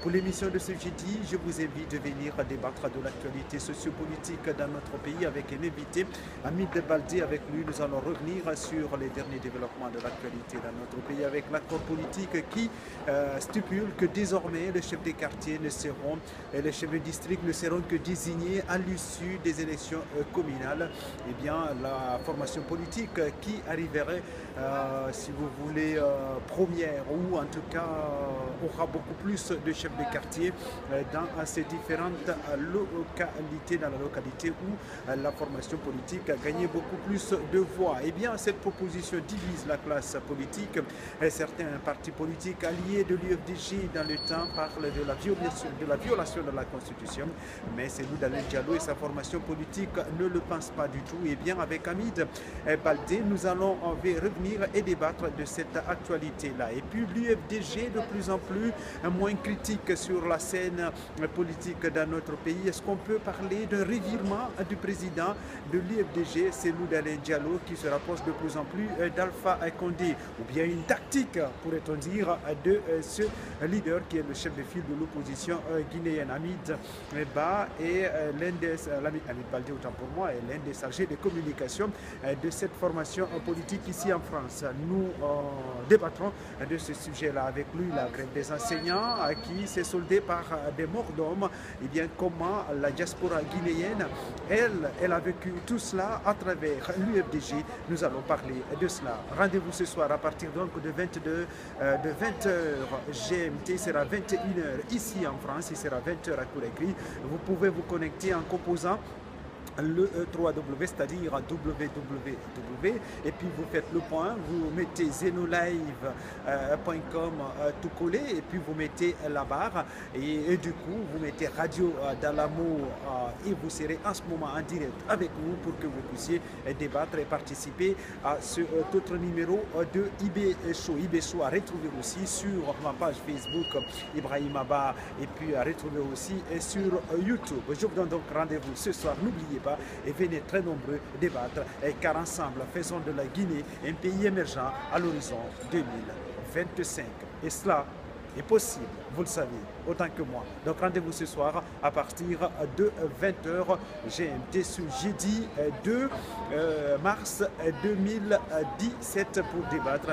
Pour l'émission de ce jeudi, je vous invite à venir débattre de l'actualité sociopolitique dans notre pays avec un invité, Hamid Baldé. Avec lui, nous allons revenir sur les derniers développements de l'actualité dans notre pays avec l'accord politique qui stipule que désormais les chefs des quartiers ne seront, les chefs de district ne seront que désignés à l'issue des élections communales. Eh bien, la formation politique qui arriverait, si vous voulez, première ou en tout cas aura beaucoup plus de chefs de quartier dans ces différentes localités, dans la localité où la formation politique a gagné beaucoup plus de voix. Eh bien, cette proposition divise la classe politique. Certains partis politiques alliés de l'UFDG dans le temps parlent de la violation de la Constitution, mais Cellou Dalein Diallo et sa formation politique ne le pensent pas du tout. Eh bien, avec Hamid Baldé, nous allons revenir et débattre de cette actualité-là. Et puis, l'UFDG de plus en plus moins critique sur la scène politique dans notre pays. Est-ce qu'on peut parler d'un revirement du président de l'UFDG, Cellou Dalein Diallo, qui se rapproche de plus en plus d'Alpha Condé, ou bien une tactique, pourrait-on dire, de ce leader qui est le chef de file de l'opposition guinéenne, Hamid Ba, et Hamid Baldé, autant pour moi, est l'un des chargés de communication de cette formation politique ici en France. Nous débattrons de ce sujet-là avec lui, la grève des enseignants qui s'est soldée par des morts d'hommes. Et bien, comment la diaspora guinéenne, elle a vécu tout cela à travers l'UFDG. Nous allons parler de cela. Rendez-vous ce soir à partir donc de 20h GMT, il sera 21h ici en France, il sera 20h à Conakry. Vous pouvez vous connecter en composant le 3W, c'est-à-dire www, et puis vous faites le point, vous mettez zenolive.com tout collé, et puis vous mettez la barre, et du coup vous mettez Radio dans l'amour, et vous serez en ce moment en direct avec nous pour que vous puissiez débattre et participer à ce autre numéro de IB Show. IB Show à retrouver aussi sur ma page Facebook Ibrahim Abba, et puis à retrouver aussi sur YouTube. Je vous donne donc rendez-vous ce soir, n'oubliez pas, et venez très nombreux débattre, car ensemble faisons de la Guinée un pays émergent à l'horizon 2025. Et cela est possible, vous le savez, autant que moi. Donc rendez-vous ce soir à partir de 20h GMT ce jeudi 2 mars 2017 pour débattre